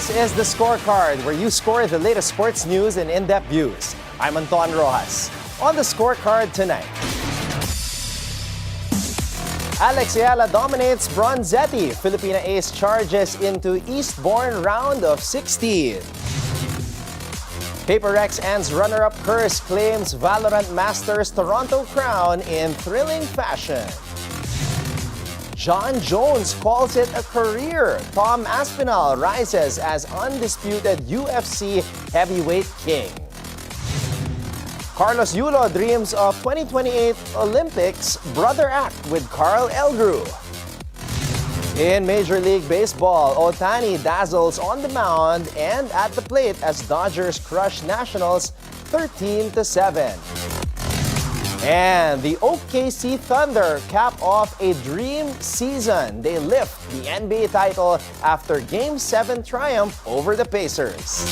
This is the Scorecard, where you score the latest sports news and in-depth views. I'm Anton Roxas. On the Scorecard tonight, Eala dominates Bronzetti. Filipina ace charges into Eastbourne round of 16. Paper Rex ends runner-up curse, claims Valorant Masters Toronto crown in thrilling fashion. Jon Jones calls it a career. Tom Aspinall rises as undisputed UFC heavyweight king. Carlos Yulo dreams of 2028 Olympics brother act with Carl Elgru. In Major League Baseball, Ohtani dazzles on the mound and at the plate as Dodgers crush Nationals 13-7. And the OKC Thunder cap off a dream season. They lift the NBA title after Game 7 triumph over the Pacers.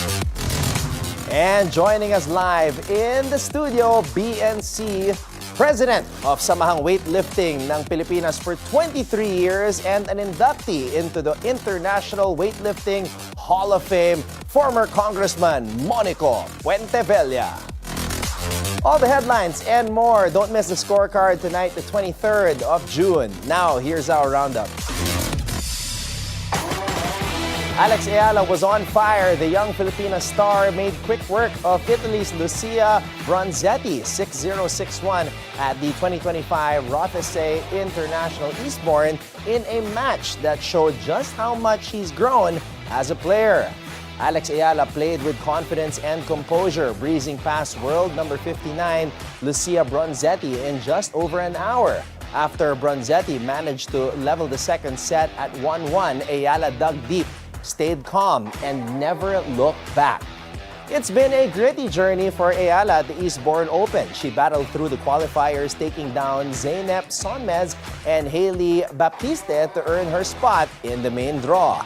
And joining us live in the studio, BNC President of Samahang Weightlifting ng Pilipinas for 23 years and an inductee into the International Weightlifting Hall of Fame, former Congressman Monico Puentevella. All the headlines and more. Don't miss the Scorecard tonight, the 23rd of June. Now, here's our roundup. Eala was on fire. The young Filipina star made quick work of Italy's Lucia Bronzetti 6-0-6-1 at the 2025 Rothesay International Eastbourne in a match that showed just how much he's grown as a player. Eala played with confidence and composure, breezing past world number 59, Lucia Bronzetti, in just over an hour. After Bronzetti managed to level the second set at 1-1, Eala dug deep, stayed calm, and never looked back. It's been a gritty journey for Eala at the Eastbourne Open. She battled through the qualifiers, taking down Zeynep Sonmez and Hailey Baptiste to earn her spot in the main draw.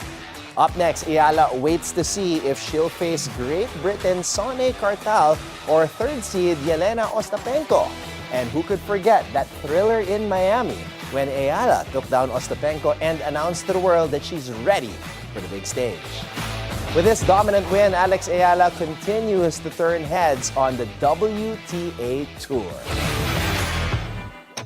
Up next, Eala waits to see if she'll face Great Britain's Sonny Cartal or third seed Yelena Ostapenko. And who could forget that thriller in Miami when Eala took down Ostapenko and announced to the world that she's ready for the big stage. With this dominant win, Eala continues to turn heads on the WTA Tour.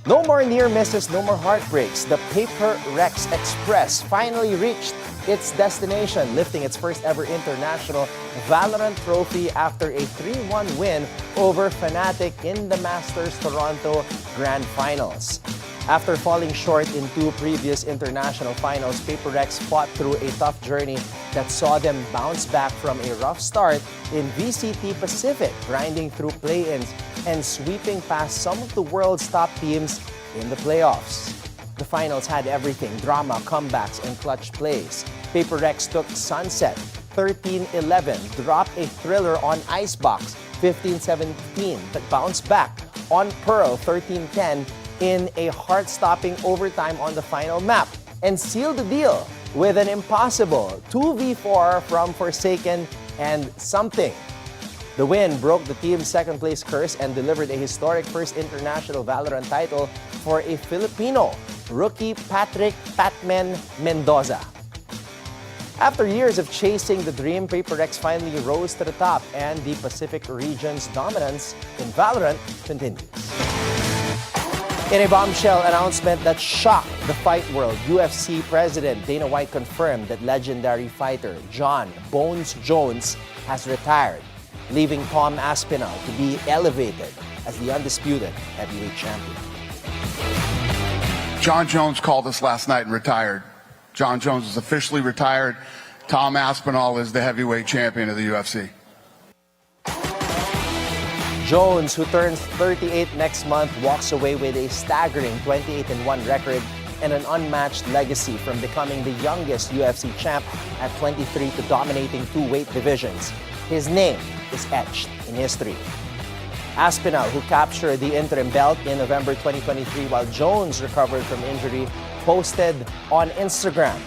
No more near misses, no more heartbreaks. The Paper Rex Express finally reached its destination, lifting its first ever international Valorant trophy after a 3-1 win over Fnatic in the Masters Toronto Grand Finals. After falling short in two previous international finals, Paper Rex fought through a tough journey that saw them bounce back from a rough start in VCT Pacific, grinding through play-ins and sweeping past some of the world's top teams in the playoffs. The finals had everything: drama, comebacks, and clutch plays. Paper Rex took Sunset 13-11, dropped a thriller on Icebox 15-17, but bounced back on Pearl 13-10 in a heart-stopping overtime on the final map, and sealed the deal with an impossible 2v4 from Forsaken and Something. The win broke the team's second-place curse and delivered a historic first international Valorant title for a Filipino, rookie Patrick "Patman" Mendoza. After years of chasing the dream, Paper Rex finally rose to the top, and the Pacific region's dominance in Valorant continues. In a bombshell announcement that shocked the fight world, UFC President Dana White confirmed that legendary fighter Jon "Bones" Jones has retired, leaving Tom Aspinall to be elevated as the undisputed heavyweight champion. Jon Jones called us last night and retired. Jon Jones is officially retired. Tom Aspinall is the heavyweight champion of the UFC. Jones, who turns 38 next month, walks away with a staggering 28-1 record and an unmatched legacy, from becoming the youngest UFC champ at 23 to dominating two weight divisions. His name is etched in history. Aspinall, who captured the interim belt in November 2023 while Jones recovered from injury, posted on Instagram,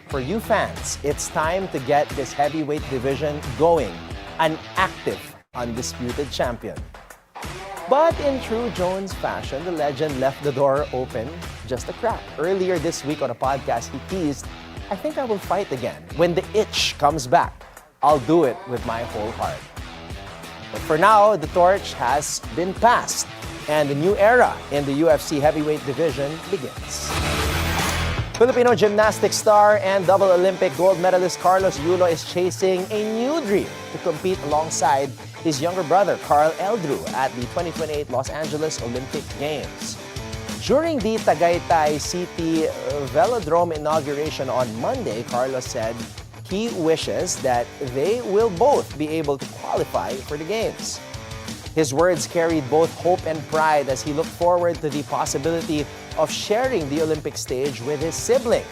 "For you fans, it's time to get this heavyweight division going. An active, undisputed champion." But in true Jones fashion, the legend left the door open just a crack. Earlier this week on a podcast, he teased, "I think I will fight again when the itch comes back." I'll do it with my whole heart. But for now, the torch has been passed, and a new era in the UFC heavyweight division begins. Filipino gymnastics star and double Olympic gold medalist Carlos Yulo is chasing a new dream to compete alongside his younger brother Carl Eldrew at the 2028 Los Angeles Olympic Games. During the Tagaytay City Velodrome inauguration on Monday, Carlos said he wishes that they will both be able to qualify for the Games. His words carried both hope and pride as he looked forward to the possibility of sharing the Olympic stage with his sibling.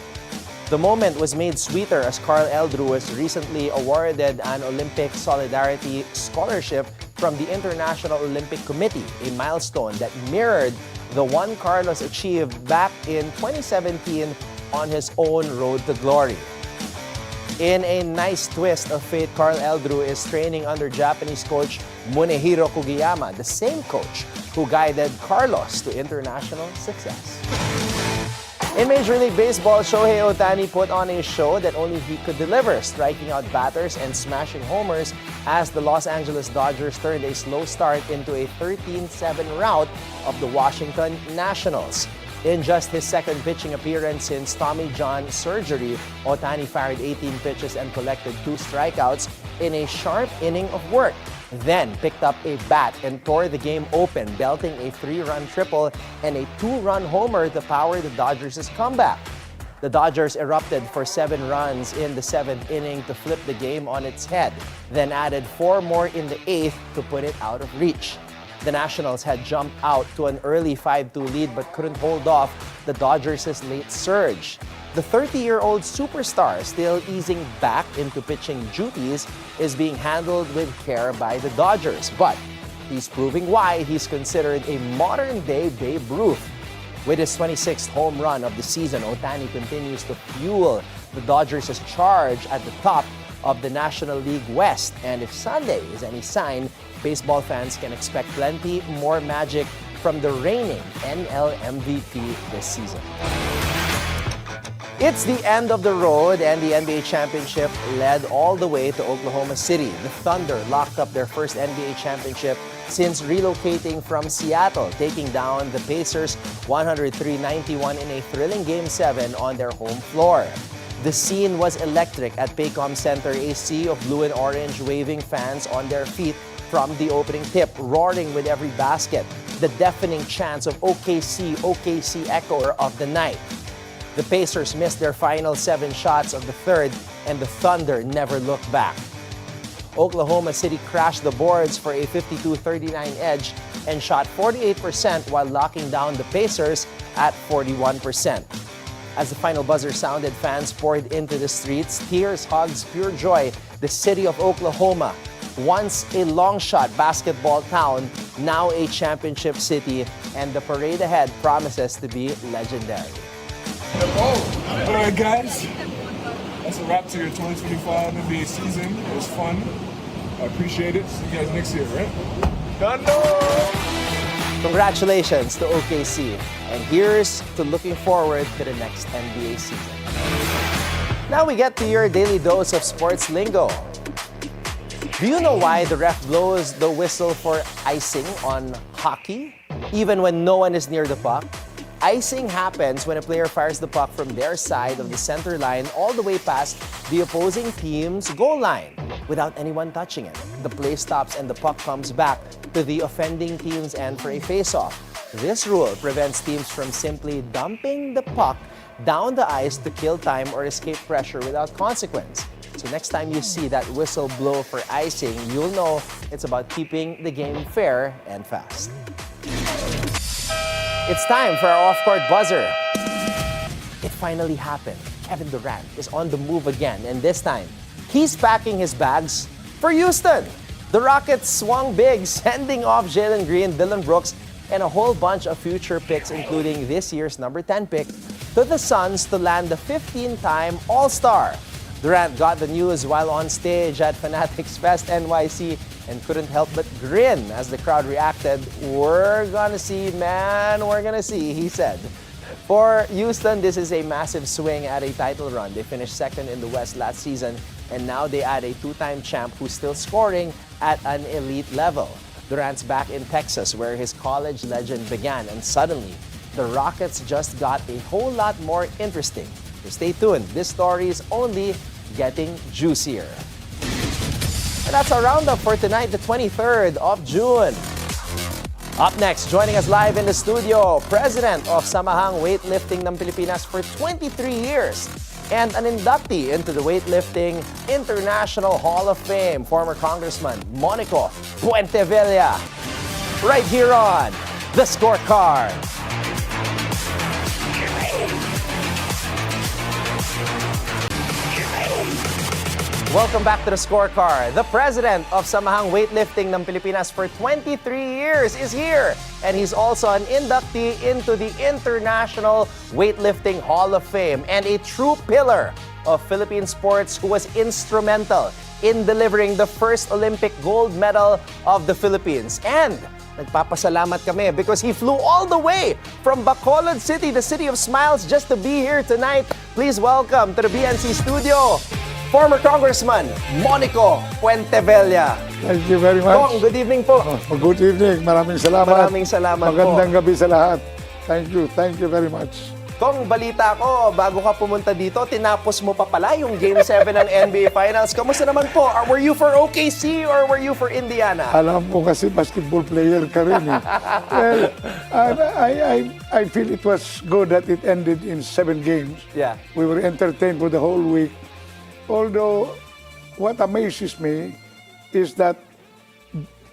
The moment was made sweeter as Carl Eldrew was recently awarded an Olympic Solidarity Scholarship from the International Olympic Committee, a milestone that mirrored the one Carlos achieved back in 2017 on his own road to glory. In a nice twist of fate, Carl Eldrew is training under Japanese coach Munehiro Kugiyama, the same coach who guided Carlos to international success. In Major League Baseball, Shohei Ohtani put on a show that only he could deliver, striking out batters and smashing homers as the Los Angeles Dodgers turned a slow start into a 13-7 rout of the Washington Nationals. In just his second pitching appearance since Tommy John surgery, Ohtani fired 18 pitches and collected 2 strikeouts in a sharp inning of work. Then picked up a bat and tore the game open, belting a 3-run triple and a 2-run homer to power the Dodgers' comeback. The Dodgers erupted for 7 runs in the 7th inning to flip the game on its head, then added 4 more in the 8th to put it out of reach. The Nationals had jumped out to an early 5-2 lead but couldn't hold off the Dodgers' late surge. The 30-year-old superstar, still easing back into pitching duties, is being handled with care by the Dodgers. But he's proving why he's considered a modern-day Babe Ruth. With his 26th home run of the season, Ohtani continues to fuel the Dodgers' charge at the top of the National League West. And if Sunday is any sign, baseball fans can expect plenty more magic from the reigning NL MVP this season. It's the end of the road, and the NBA championship led all the way to Oklahoma City. The Thunder locked up their first NBA championship since relocating from Seattle, taking down the Pacers 103-91 in a thrilling Game 7 on their home floor. The scene was electric at Paycom Center, a sea of blue and orange waving fans on their feet from the opening tip, roaring with every basket, the deafening chants of OKC, OKC echo of the night. The Pacers missed their final 7 shots of the third, and the Thunder never looked back. Oklahoma City crashed the boards for a 52-39 edge and shot 48% while locking down the Pacers at 41%. As the final buzzer sounded, fans poured into the streets. Tears, hugs, pure joy. The city of Oklahoma, once a long-shot basketball town, now a championship city, and the parade ahead promises to be legendary. All right, guys. That's a wrap to your 2025 NBA season. It was fun. I appreciate it. See you guys next year, right? Congratulations to OKC, and here's to looking forward to the next NBA season. Now we get to your daily dose of sports lingo. Do you know why the ref blows the whistle for icing on hockey, even when no one is near the puck? Icing happens when a player fires the puck from their side of the center line all the way past the opposing team's goal line without anyone touching it. The play stops and the puck comes back to the offending team's end for a face-off. This rule prevents teams from simply dumping the puck down the ice to kill time or escape pressure without consequence. So next time you see that whistle blow for icing, you'll know it's about keeping the game fair and fast. It's time for our off-court buzzer. It finally happened. Kevin Durant is on the move again, and this time, he's packing his bags for Houston. The Rockets swung big, sending off Jalen Green, Dillon Brooks, and a whole bunch of future picks, including this year's number 10 pick, to the Suns to land the 15-time All-Star. Durant got the news while on stage at Fanatics Fest NYC and couldn't help but grin as the crowd reacted. "We're gonna see, man, we're gonna see," he said. For Houston, this is a massive swing at a title run. They finished second in the West last season And now they add a two-time champ who's still scoring at an elite level. Durant's back in Texas, where his college legend began. And suddenly, the Rockets just got a whole lot more interesting. So stay tuned. This story is only getting juicier. And that's our roundup for tonight, the 23rd of June. Up next, joining us live in the studio, President of Samahang Weightlifting ng Pilipinas for 23 years and an inductee into the Weightlifting International Hall of Fame, former Congressman Monico Puentevella. Right here on The Scorecard. Welcome back to The Scorecard. The president of Samahang Weightlifting ng Pilipinas for 23 years is here. And he's also an inductee into the International Weightlifting Hall of Fame and a true pillar of Philippine sports who was instrumental in delivering the first Olympic gold medal of the Philippines. And nagpapasalamat kami because he flew all the way from Bacolod City, the city of smiles, just to be here tonight. Please welcome to the BNC studio, former Congressman Monico Puentevella. Thank you very much. Kong, good evening po. Good evening. Maraming salamat. Maraming salamat Magandang po. gabi sa lahat. Thank you. Thank you very much. Kong, balita ko, bago ka pumunta dito, tinapos mo pa pala yung Game 7 ng NBA Finals. Kamusta naman po? Were you for OKC or were you for Indiana? Alam mo kasi basketball player ka rin eh. Well, I feel it was good that it ended in 7 games. Yeah. We were entertained for the whole week. Although, what amazes me is that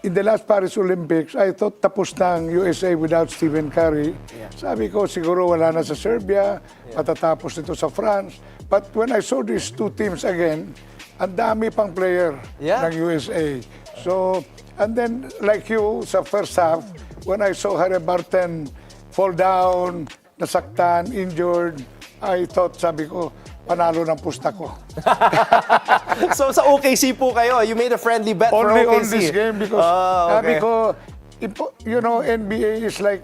in the last Paris Olympics, I thought tapos na ang USA without Stephen Curry. Yeah. Sabi ko, siguro wala na sa Serbia, matatapos nito sa France. But when I saw these two teams again, ang dami pang player ng USA. So, and then like you, sa first half, when I saw Haliburton fall down, nasaktan, injured, I thought, sabi ko, panalo ng pusta ko. So sa OKC po kayo, you made a friendly bet for Only OKC. on this game because sabi ko, you know, NBA is like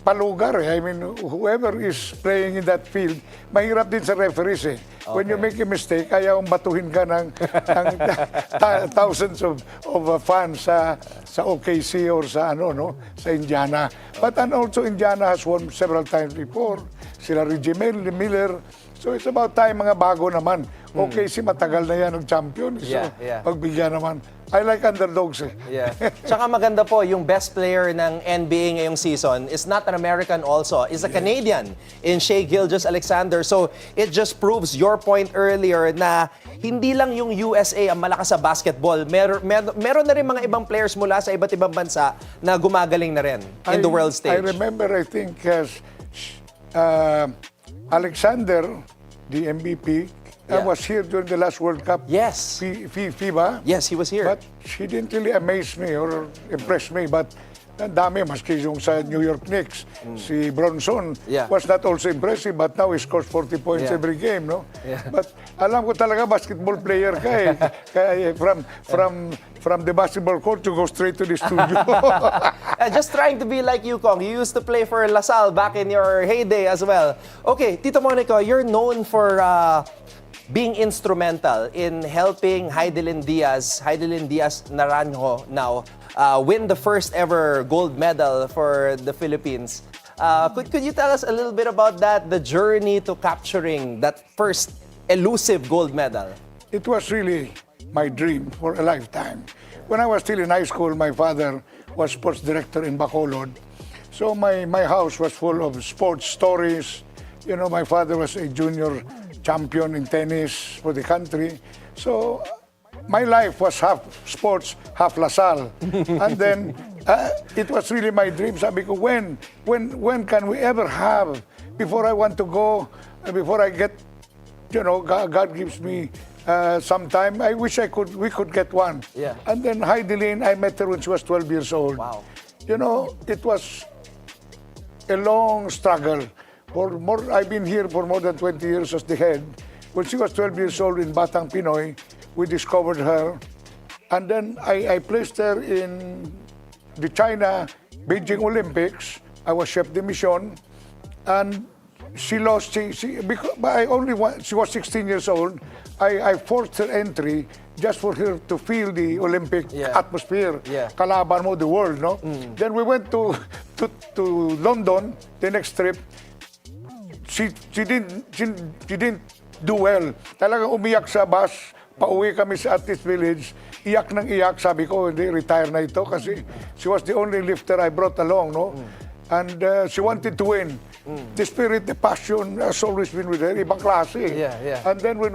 palugar eh. I mean, whoever is playing in that field, mahirap din sa referees eh. When you make a mistake, ayaw batuhin ka ng thousands of fans sa OKC or sa sa Indiana. But and also Indiana has won several times before. Sila Reggie Miller. So it's about time mga bago naman. OKC matagal na yan ng champion. So pagbigyan naman. I like underdogs eh. Yeah. Tsaka maganda po, yung best player ng NBA ngayong season is not an American also, is a Canadian in Shai Gilgeous-Alexander. So it just proves your point earlier na hindi lang yung USA ang malakas sa basketball. Meron na rin mga ibang players mula sa iba't ibang bansa na gumagaling na rin in the world stage. I remember, I think, Alexander, the MVP, was here during the last World Cup. Yes. FIBA. Yes, he was here. But he didn't really amaze me or impress me. But ang dami, maski yung sa New York Knicks. Si Bronson was not also impressive, but now he scores 40 points every game, no? Yeah. But alam ko talaga, basketball player ka eh. Kaya from the basketball court, you go straight to the studio. Just trying to be like you, Kong. You used to play for LaSalle back in your heyday as well. Okay, Tito Monico, you're known for being instrumental in helping Heidelin Diaz Naranjo now win the first ever gold medal for the Philippines. Could you tell us a little bit about that, the journey to capturing that first elusive gold medal? It was really my dream for a lifetime. When I was still in high school, my father was sports director in Bacolod. So my house was full of sports stories. You know, my father was a junior champion in tennis for the country. So my life was half sports, half LaSalle. And then it was really my dream. Sabi ko, when can we ever have, before I want to go, before I get, you know, God gives me some time, I wish we could get one. Yeah. And then Heidelin, I met her when she was 12 years old. Wow. You know, it was a long struggle. I've been here for more than 20 years as the head. When she was 12 years old in Batang Pinoy, we discovered her. And then I placed her in the China Beijing Olympics. I was chef de mission. And she lost. Because she was 16 years old. I forced her entry just for her to feel the Olympic atmosphere. Yeah. Kalaban mo, the world, no? Then we went to London, the next trip. She didn't do well. Talagang umiyak sa bus. Pauwi kami sa Artist Village. Iyak nang iyak. Sabi ko, hindi, retire na ito kasi she was the only lifter I brought along, no? And she wanted to win. The spirit, the passion has always been with her. Ibang klase. Yeah. And then when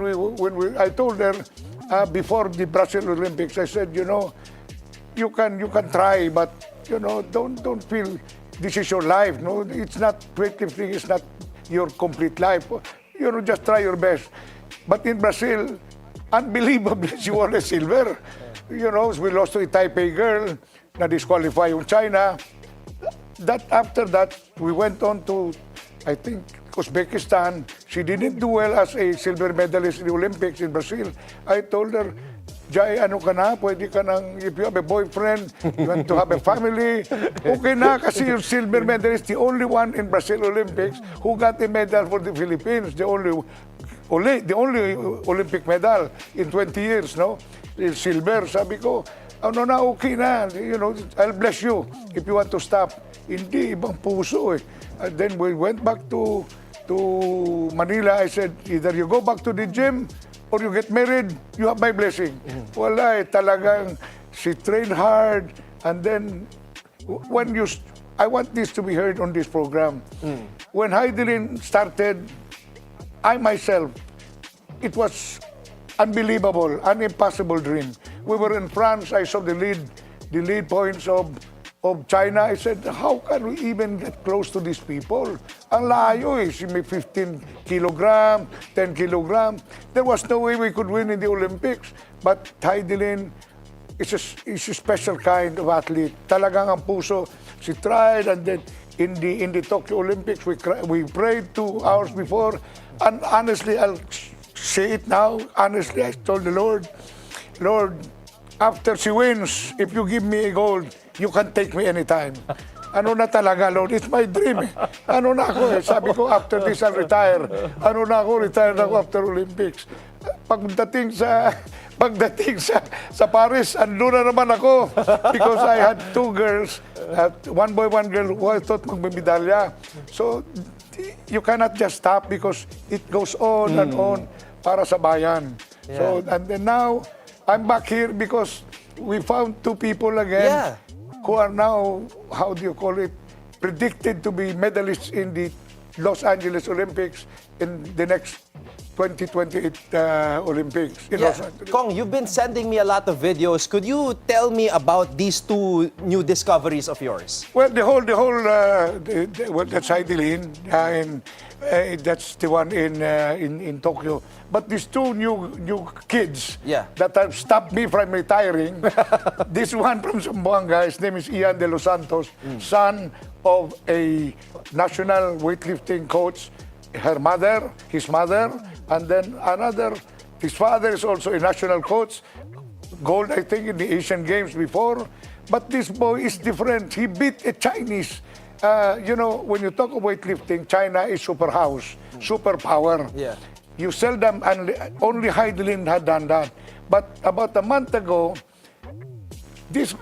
I told her before the Brazil Olympics, I said, you know, you can try, but you know, don't feel this is your life. No, it's not weightlifting. It's not your complete life. You know, just try your best. But in Brazil, unbelievably, she won a silver. You know, we lost to a Taipei girl, na disqualify yung China. After that, we went on to, I think, Uzbekistan. She didn't do well as a silver medalist in the Olympics in Brazil. I told her, Jai, ano ka na? Pwede ka nang, if you have a boyfriend, you want to have a family, okay na, kasi yung silver medalist, the only one in Brazil Olympics who got a medal for the Philippines, the only Olympic medal in 20 years, no? Silver. Sabi ko, ano na, okay na, you know, I'll bless you if you want to stop. Hindi, ibang puso eh. And then we went back to Manila. I said, either you go back to the gym or you get married, you have my blessing. Wala eh, talagang she trained hard. And then, I want this to be heard on this program. When Heidelin started, I myself, it was unbelievable, an impossible dream. We were in France. I saw the lead points of China. I said, how can we even get close to these people? Ang layo eh. She may 15 kilogram, 10 kilogram. There was no way we could win in the Olympics. But Heidelin is a special kind of athlete. Talagang ang puso. She tried, and then in the Tokyo Olympics, we prayed 2 hours before. And honestly, I'll say it now. Honestly, I told the Lord, after she wins, if you give me a gold, you can take me anytime. Ano na talaga, Lord? It's my dream eh. Ano na ako eh. Sabi ko, after this, I'll retire. Ano na ako, retire na ako after Olympics. Pagdating sa Paris, ando na naman ako. Because I had 2 girls, one boy, one girl, who I thought magmimedalya. So, you cannot just stop because it goes on and on para sa bayan. Yeah. So, and then now, I'm back here because we found 2 people again who are now, how do you call it, predicted to be medalists in the Los Angeles Olympics in the next 2028 Olympics in Los Angeles. Kong, you've been sending me a lot of videos. Could you tell me about these 2 new discoveries of yours? Well, well, that's Heidelin, and that's the one in Tokyo. But these 2 new kids that have stopped me from retiring. This one from Zamboanga, his name is Ian de los Santos, son of a national weightlifting coach. His mother, and then his father is also a national coach. Gold, I think, in the Asian Games before. But this boy is different. He beat a Chinese. You know, when you talk of weightlifting, China is superpower. Yeah. You seldom, and only Heidelin had done that. But about a month ago, this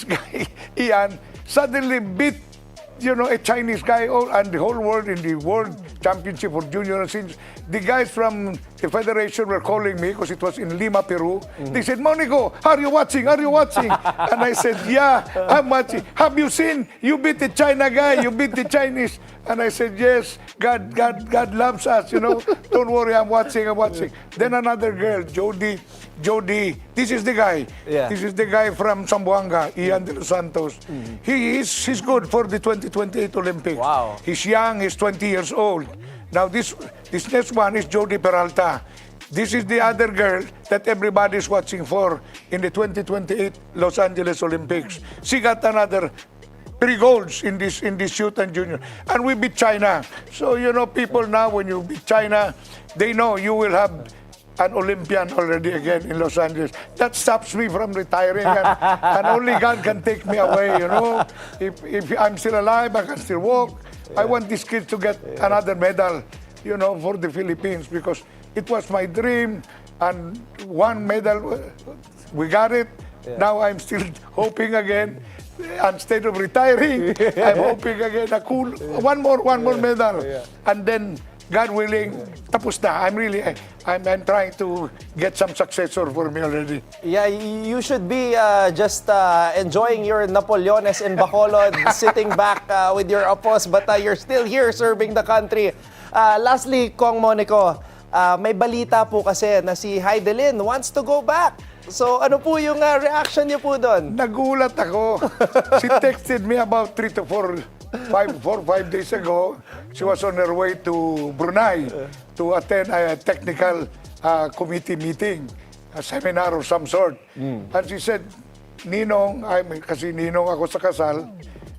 guy, Ian, suddenly beat, you know, a Chinese guy and the whole world in the World Championship for Junior and Seniors. The guys from the federation were calling me because it was in Lima, Peru. They said, Monico, are you watching? Are you watching? And I said, yeah, I'm watching. Have you seen? You beat the China guy. You beat the Chinese. And I said, yes, God loves us, you know. Don't worry, I'm watching. Then another girl, Jody, this is the guy. Yeah. This is the guy from Zamboanga, Ian de los Santos. He's good for the 2028 Olympics. Wow. He's young, he's 20 years old. Now this next one is Jody Peralta. This is the other girl that everybody is watching for in the 2028 Los Angeles Olympics. She got another 3 golds in this shoot and junior. And we beat China. So, you know, people now, when you beat China, they know you will have an Olympian already again in Los Angeles. That stops me from retiring, and only God can take me away, you know. If I'm still alive, I can still walk. I want these kids to get another medal, you know, for the Philippines, because it was my dream, and one medal, we got it. Now I'm still hoping again. Instead of retiring, I'm hoping again one more medal, and then God willing, tapos na. I'm trying to get some successor for me already. Yeah, you should be just enjoying your Napoleones in Bacolod, sitting back with your apos, but you're still here serving the country. Lastly, Kong Monico, may balita po kasi na si Heidelin wants to go back. So ano po yung reaction niyo po doon? Nagulat ako. She texted me about 3 to 4 5 days ago. She was on her way to Brunei to attend a technical committee meeting, a seminar of some sort. And she said, Ninong, kasi Ninong ako sa kasal,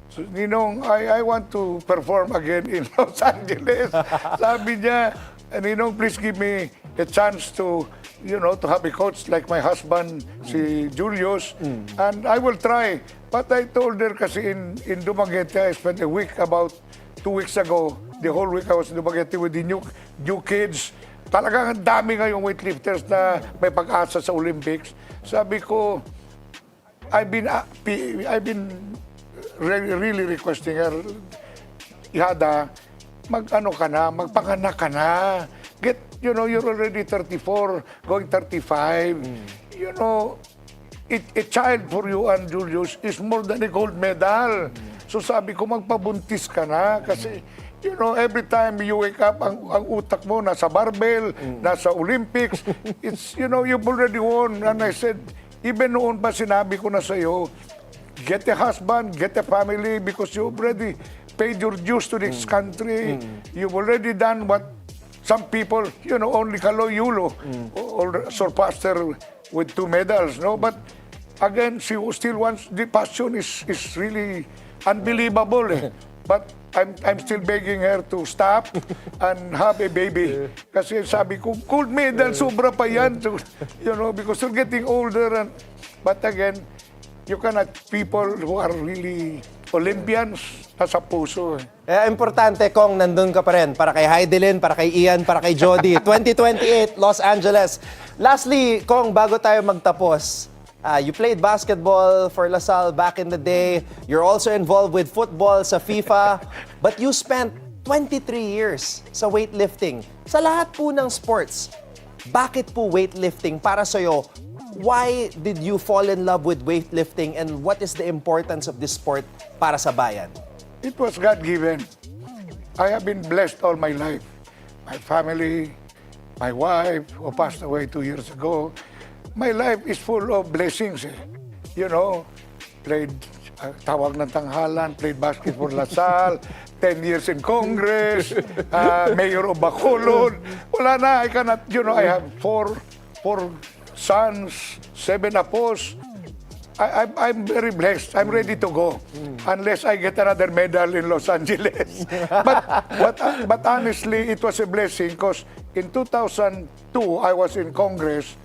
so, Ninong, I want to perform again in Los Angeles. Sabi niya, Ninong, please give me a chance to, you know, to have a coach like my husband, si Julius, and I will try. But I told her kasi in Dumaguete, I spent a week, about 2 weeks ago, the whole week I was in Dumaguete with the new kids. Talagang ang dami ngayong weightlifters na may pag-asa sa Olympics. Sabi ko, I've been really requesting her, Ihada, magpanganak ka na. You know, you're already 34, going 35. You know, a child for you and Julius is more than a gold medal. So sabi ko, magpabuntis ka na. Kasi, you know, every time you wake up, ang utak mo nasa barbell, nasa Olympics. It's, you know, you've already won. And I said, even noon pa sinabi ko na sa'yo, get a husband, get a family, because you already paid your dues to this country. You've already done what some people, you know, only Kaloy Yulo surpassed her with 2 medals, no? But again, she still wants, the passion is really unbelievable. But I'm still begging her to stop and have a baby. Kasi sabi ko, gold medal, sobra pa yan. So, you know, because you're getting older. But again, you cannot, people who are really Olympians, nasa puso. Importante kung nandun ka pa rin para kay Heidelin, para kay Ian, para kay Jody. 2028, Los Angeles. Lastly, Kong, bago tayo magtapos, you played basketball for LaSalle back in the day. You're also involved with football sa FIFA. But you spent 23 years sa weightlifting. Sa lahat po ng sports, bakit po weightlifting para sa'yo? Why did you fall in love with weightlifting, and what is the importance of this sport para sa bayan? It was God-given. I have been blessed all my life. My family, my wife, who passed away 2 years ago. My life is full of blessings. You know, played tawag ng tanghalan, played basketball for LaSalle, 10 years in Congress, mayor of Bacolod. Wala na, I cannot, you know, I have four sons, 7 apos. I'm very blessed. I'm ready to go, unless I get another medal in Los Angeles. but honestly, it was a blessing, because in 2002, I was in Congress.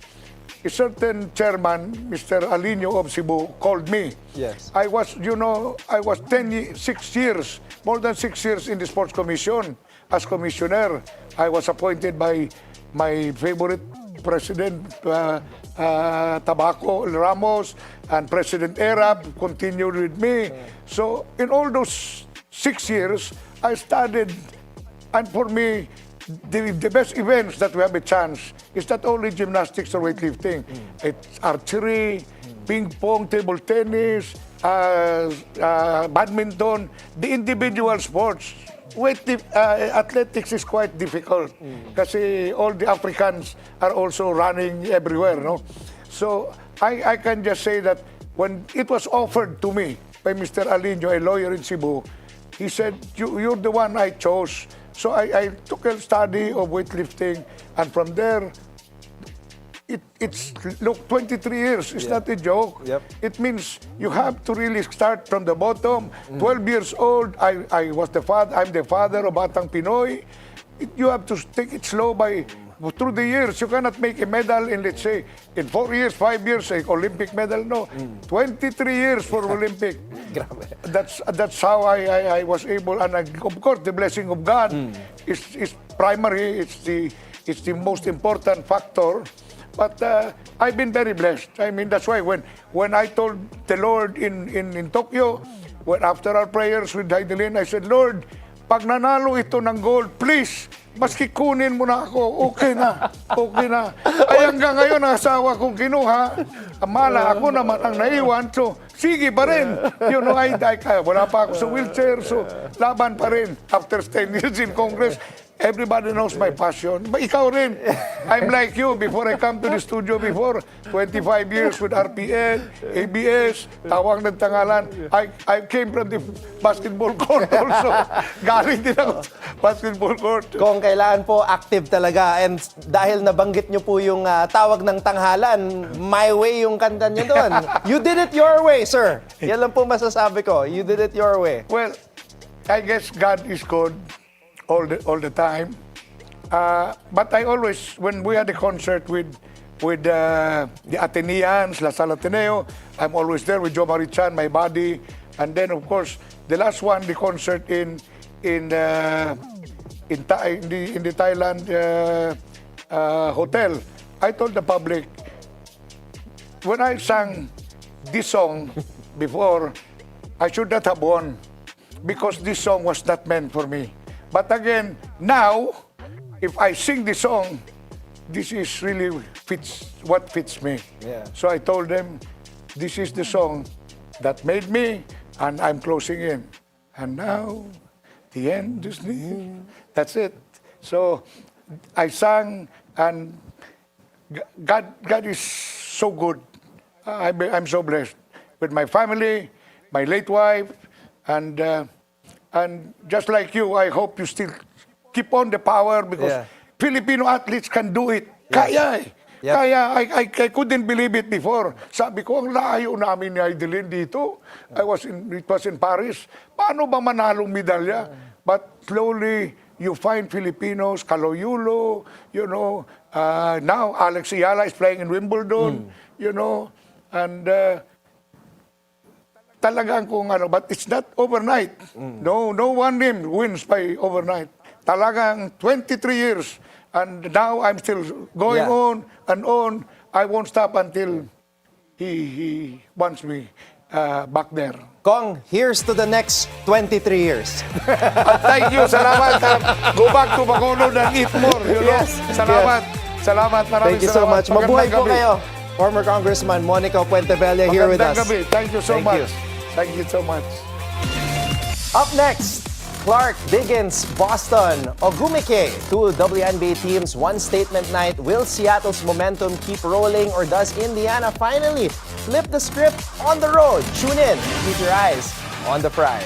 A certain chairman, Mr. Alino of Cebu, called me. Yes. I was, you know, I was 6 years, more than 6 years in the Sports Commission as commissioner. I was appointed by my favorite President Tabaco Ramos, and President Erap continued with me. So in all those 6 years, I studied, and for me, the best events that we have a chance is not only gymnastics or weightlifting. It's archery, ping pong, table tennis, badminton, the individual sports. Athletics is quite difficult kasi all the Africans are also running everywhere, no? So I can just say that when it was offered to me by Mr. Alino, a lawyer in Cebu, he said, you're the one I chose. So I took a study of weightlifting, and from there, it's look, 23 years. It's not a joke. Yep. It means you have to really start from the bottom. 12 years old, I was the father. I'm the father of Batang Pinoy. You have to take it slow by through the years, you cannot make a medal in, let's say, in 4 years, 5 years, a Olympic medal. No, 23 years for Olympic. Grabe. That's how I was able, and of course, the blessing of God is primary. It's the most important factor. But I've been very blessed. I mean, that's why when I told the Lord in Tokyo, after our prayers with Heidelin, I said, Lord, pag nanalo ito ng gold, please, maski kunin mo na ako, okay na, okay na. Ay hanggang ngayon, ang asawa kong kinuha, amala ako naman ang naiwan, so sige pa rin. You know, wala pa ako sa wheelchair, so laban pa rin. After 10 years in Congress, everybody knows my passion. But ikaw rin. I'm like you. Before I come to the studio before, 25 years with RPN, ABS, Tawag ng Tangalan. I came from the basketball court also. Galing din ako sa basketball court. Kung kailangan po, active talaga. And dahil nabanggit nyo po yung Tawag ng Tanghalan, My Way yung kanta nyo doon. You did it your way, sir. Yan lang po masasabi ko. You did it your way. Well, I guess God is good all the time. But I always, when we had a concert with the Ateneans, La Salle Ateneo, I'm always there with Joe Marichan, my buddy. And then, of course, the last one, the concert in the Thailand hotel. I told the public, when I sang this song before, I should not have won because this song was not meant for me. But again, now, if I sing this song, this is really what fits me. Yeah. So I told them, this is the song that made me, and I'm closing in. And now, the end is near. That's it. So I sang, and God is so good. I'm so blessed with my family, my late wife, and just like you, I hope you still keep on the power because Filipino athletes can do it. Kaya eh. Yep. Kaya, I couldn't believe it before. Sabi ko, ang layo namin ni Heidelin dito. It was in Paris. Paano ba manalong medalya? But slowly, you find Filipinos, Yulo, you know, now Alex Eala is playing in Wimbledon, you know, and talagang kung ano, but it's not overnight. No one name wins by overnight. Talagang 23 years, and now I'm still going on and on. I won't stop until he wants me back there. Kong, here's to the next 23 years. Thank you, salamat. Go back to Bacolod and eat more. You know? Yes. Salamat. Salamat. Maraming Thank you so much. salamat. Mabuhay po Magandang gabi. kayo. Former Congressman Monico Puentevella here with us. Magandang gabi. Thank you so Thank much. you. Thank you so much. Up next, Clark, Biggins, Boston, Ogumike. Two WNBA teams, one statement night. Will Seattle's momentum keep rolling, or does Indiana finally flip the script on the road? Tune in. Keep your eyes on the prize.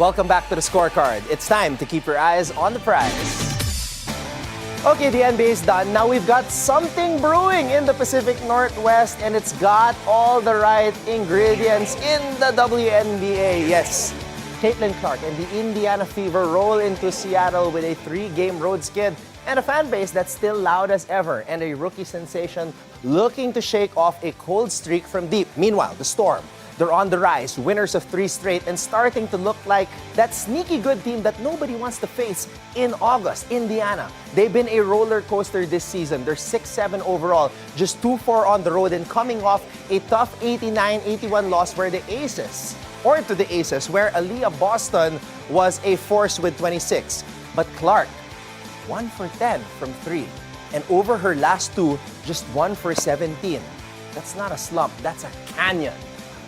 Welcome back to the Scorecard. It's time to keep your eyes on the prize. Okay, the NBA is done. Now we've got something brewing in the Pacific Northwest, and it's got all the right ingredients in the WNBA. Yes, Caitlin Clark and the Indiana Fever roll into Seattle with a 3-game road skid and a fan base that's still loud as ever, and a rookie sensation looking to shake off a cold streak from deep. Meanwhile, the Storm, they're on the rise, winners of 3 straight, and starting to look like that sneaky good team that nobody wants to face in August. Indiana, they've been a roller coaster this season. They're 6-7 overall, just 2-4 on the road, and coming off a tough 89-81 loss where the Aces, where Aaliyah Boston was a force with 26. But Clark, 1 for 10 from 3, and over her last 2, just 1 for 17. That's not a slump, that's a canyon.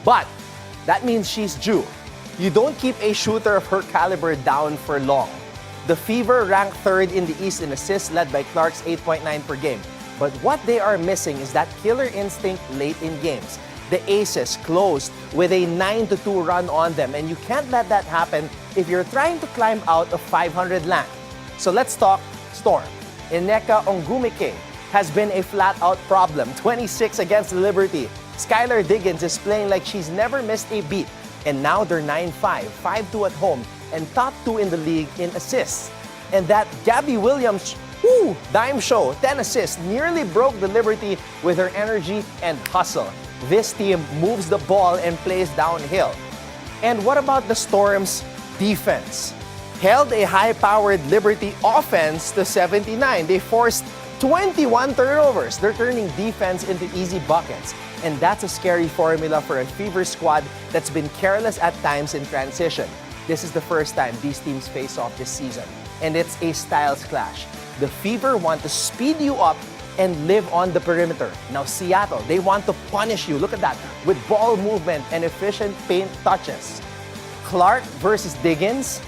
But that means she's due. You don't keep a shooter of her caliber down for long. The Fever ranked 3rd in the East in assists, led by Clark's 8.9 per game. But what they are missing is that killer instinct late in games. The Aces closed with a 9-2 run on them, and you can't let that happen if you're trying to climb out of 500 land. So let's talk Storm. Nneka Ogumike has been a flat-out problem. 26 against Liberty, Skylar Diggins is playing like she's never missed a beat. And now they're 9-5, 5-2 at home, and top 2 in the league in assists. And that Gabby Williams, dime show, 10 assists, nearly broke the Liberty with her energy and hustle. This team moves the ball and plays downhill. And what about the Storm's defense? Held a high-powered Liberty offense to 79. They forced 21 turnovers. They're turning defense into easy buckets. And that's a scary formula for a Fever squad that's been careless at times in transition. This is the first time these teams face off this season. And it's a styles clash. The Fever want to speed you up and live on the perimeter. Now Seattle, they want to punish you. Look at that. With ball movement and efficient paint touches. Clark versus Diggins.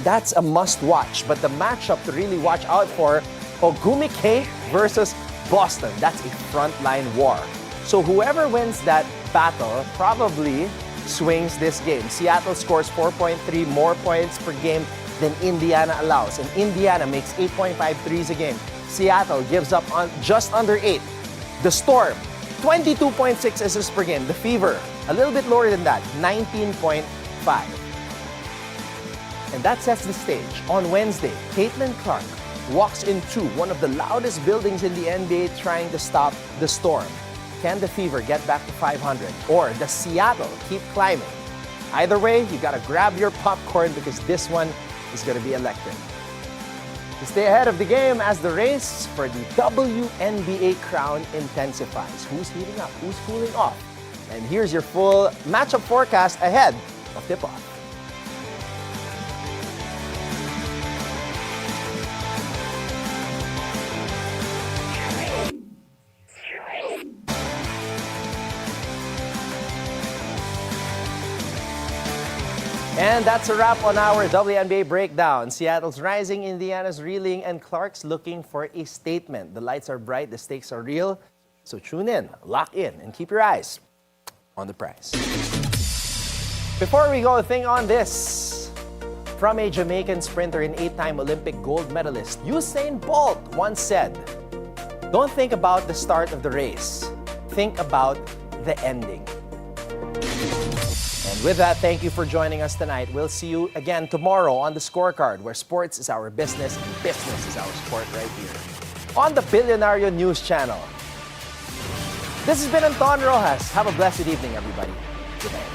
That's a must-watch. But the matchup to really watch out for, Ogumike versus Boston. That's a frontline war. So whoever wins that battle probably swings this game. Seattle scores 4.3 more points per game than Indiana allows. And Indiana makes 8.5 threes a game. Seattle gives up on just under 8. The Storm, 22.6 assists per game. The Fever, a little bit lower than that, 19.5. And that sets the stage. On Wednesday, Caitlin Clark walks into one of the loudest buildings in the NBA trying to stop the Storm. Can the Fever get back to 500? Or does Seattle keep climbing? Either way, you gotta grab your popcorn because this one is gonna be electric. To stay ahead of the game as the race for the WNBA crown intensifies. Who's heating up? Who's cooling off? And here's your full matchup forecast ahead of tip-off. And that's a wrap on our WNBA breakdown. Seattle's rising, Indiana's reeling, and Clark's looking for a statement. The lights are bright, the stakes are real. So tune in, lock in, and keep your eyes on the prize. Before we go, think on this. From a Jamaican sprinter and 8-time Olympic gold medalist, Usain Bolt once said, "Don't think about the start of the race. Think about the ending." And with that, thank you for joining us tonight. We'll see you again tomorrow on the Scorecard, where sports is our business and business is our sport right here on the Bilyonaryo News Channel. This has been Anton Roxas. Have a blessed evening, everybody. Good night.